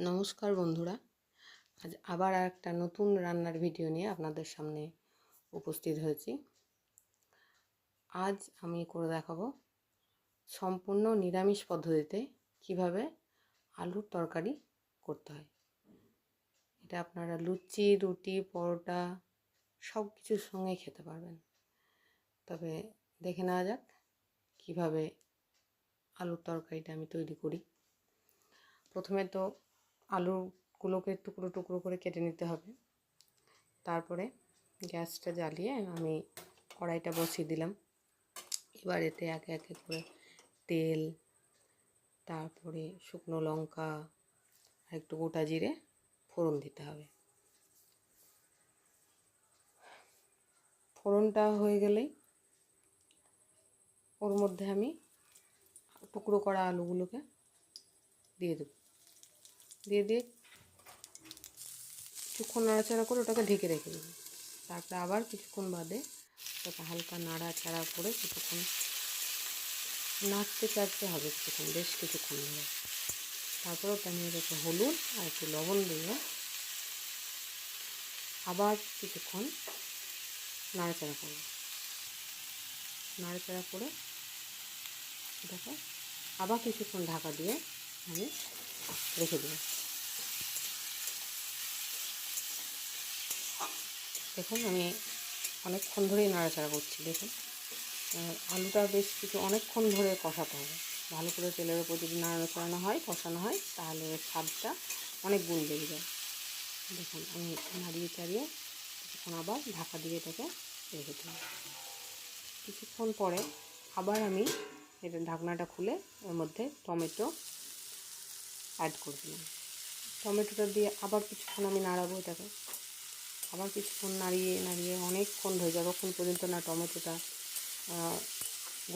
নমস্কার বন্ধুরা, আজ আবার একটা নতুন রান্নার ভিডিও নিয়ে আপনাদের সামনে উপস্থিত হয়েছি। আজ আমি করে দেখাবো সম্পূর্ণ নিরামিষ পদ্ধতিতে কিভাবে আলুর তরকারি করতে হয়। এটা আপনারা লুচি, রুটি, পরোটা সব কিছুর সঙ্গে খেতে পারবেন। তবে দেখে নেওয়া যাক কিভাবে আলুর তরকারিটা আমি তৈরি করি। প্রথমে তো আলুগুলোকে টুকরো টুকরো করে কেটে নিতে হবে। তারপরে গ্যাসটা জ্বালিয়ে আমি কড়াইটা বসিয়ে দিলাম। এবার এতে একে একে করে তেল, তারপরে শুকনো লঙ্কা আর একটু গোটা জিরে ফোড়ন দিতে হবে। ফোড়নটা হয়ে গেলেই ওর মধ্যে আমি টুকরো করা আলুগুলোকে দিয়ে দেব। দিয়ে কিছুক্ষণ নাড়াচাড়া করে ওটাকে ঢেকে রেখে দেবো। তারপরে আবার কিছুক্ষণ বাদে ওটাকে হালকা নাড়াচাড়া করে কিছুক্ষণ নাড়তে চাড়তে হবে, বেশ কিছুক্ষণ ধরে। তারপর ওটা নিয়ে একটু হলুদ আর একটু লবণ দিয়ে আবার কিছুক্ষণ নাড়াচাড়া করব। নাড়াচাড়া করে এটাকে আবার কিছুক্ষণ ঢাকা দিয়ে আমি রেখে দেব। দেখুন আমি অনেকক্ষণ ধরেই নাড়াচাড়া করছি। দেখুন আলুটা বেশ অনেকক্ষণ ধরে কষাতে হবে। ভালো করে তেলের উপর যদি নাড়াচাড়ানো হয়, কষানো হয়, তাহলে স্বাদটা অনেক গুণ বেড়ে যায়। দেখুন আমি নাড়িয়ে চাড়িয়ে কিছুক্ষণ আবার ঢাকা দিয়ে এটাকে রেখে দিলাম। কিছুক্ষণ পরে আবার আমি এটা ঢাকনাটা খুলে এর মধ্যে টমেটো অ্যাড করে দিলাম। টমেটোটা দিয়ে আবার কিছুক্ষণ আমি নাড়াবো এটাকে। আবার কিছুক্ষণ নাড়িয়ে নাড়িয়ে অনেকক্ষণ ধরে, যতক্ষণ পর্যন্ত না টমেটোটা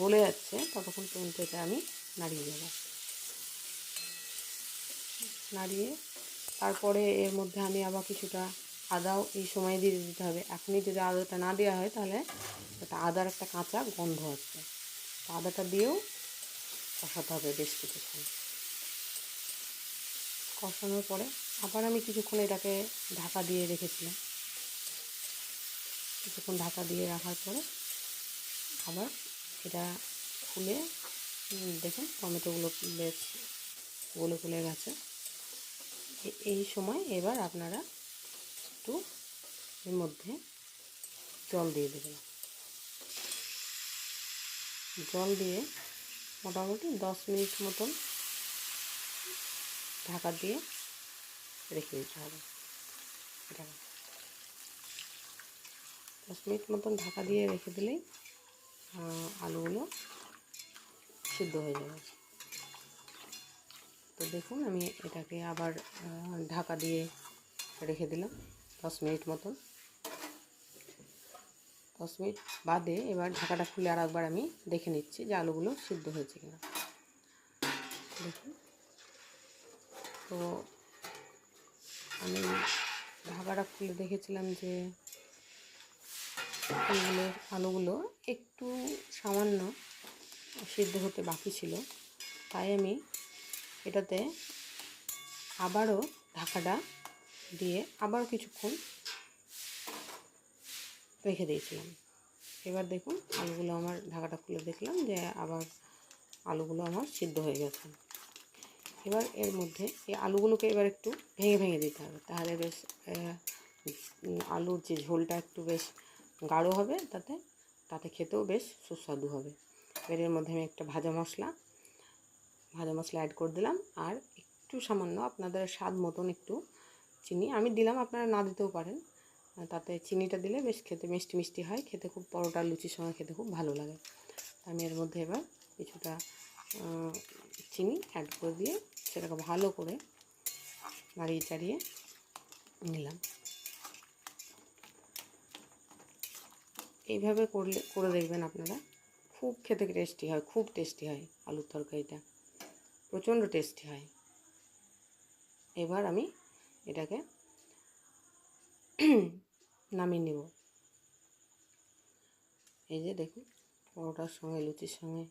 গলে যাচ্ছে ততক্ষণ পর্যন্ত এটা আমি নাড়িয়ে যাব। নাড়িয়ে তারপরে এর মধ্যে আমি আবার কিছুটা আদাও এই সময় দিয়ে দিতে হবে। এখনই যদি আদাটা না দেওয়া হয় তাহলে এটা আদার একটা কাঁচা গন্ধ আসবে। আদাটা দিয়েও কষাতে হবে বেশ কিছুক্ষণ। কষানোর পরে আবার আমি কিছুক্ষণ এটাকে ঢাকা দিয়ে রেখেছিলাম। কিছুক্ষণ ঢাকা দিয়ে রাখার পরে আবার এটা খুলে দেখুন টমেটোগুলো বেশ গলে গেছে। এই সময় এবার আপনারা একটু এর মধ্যে জল দিয়ে দেবেন। জল দিয়ে মোটামুটি 10 মিনিট মতন ঢাকা দিয়ে রেখে দিতে হবে। এটা 10 মিনিট মতন ঢাকা দিয়ে রেখে দিলেই আলুগুলো সিদ্ধ হয়ে যাবে। তো দেখুন আমি এটাকে আবার ঢাকা দিয়ে রেখে দিলাম 10 মিনিট মতন। 10 মিনিট বাদে এবার ঢাকাটা খুলে আর একবার আমি দেখে নিচ্ছি যে আলুগুলো সিদ্ধ হয়েছে কিনা। দেখুন তো আমি ঢাকাটা খুলে দেখেছিলাম যে আলুগুলো একটু সামান্য সিদ্ধ হতে বাকি ছিল। তাই আমি এটাতে আবারও ঢাকাটা দিয়ে আবার কিছুক্ষণ রেখে দিয়েছিলাম। এবার দেখুন আলুগুলো আমার ঢাকাটা খুলে দেখলাম যে আবার আলুগুলো আমার সিদ্ধ হয়ে গেছে। এবার এর মধ্যে এই আলুগুলোকে এবার একটু ভেঙে ভেঙে দিতে হবে, তাহলে বেশ আলুর যে ঝোলটা একটু বেশ গাঢ় হবে, তাতে খেতেও বেশ সুস্বাদু হবে। এবার এর মধ্যে আমি একটা ভাজা মশলা অ্যাড করে দিলাম আর একটু সামান্য আপনাদের স্বাদ মতন একটু চিনি আমি দিলাম, আপনারা না দিতেও পারেন। তাতে চিনিটা দিলে বেশ খেতে মিষ্টি মিষ্টি হয়, খেতে খুব পরোটা লুচির সঙ্গে খেতে খুব ভালো লাগে। আমি এর মধ্যে এবার কিছুটা চিনি অ্যাড করে দিয়ে সেটাকে ভালো করে নাড়িয়ে চাড়িয়ে নিলাম। এইভাবে করে দেখবেন আপনারা, খুব খেতে টেস্টি হয়, খুব টেস্টি হয় আলুর তরকারিটা, প্রচণ্ড টেস্টি হয়। এবার আমি এটাকে নামিয়ে নেব। এই যে দেখুন পরোটার সঙ্গে লুচির সঙ্গে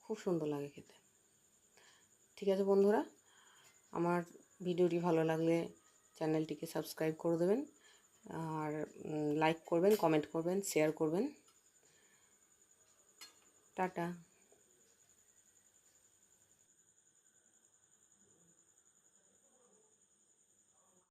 খুব সুন্দর লাগে খেতে। ঠিক আছে বন্ধুরা, আমার ভিডিওটি ভালো লাগলে চ্যানেলটিকে সাবস্ক্রাইব করে দেবেন, আর লাইক করবেন, কমেন্ট করবেন, শেয়ার করবেন। টাটা।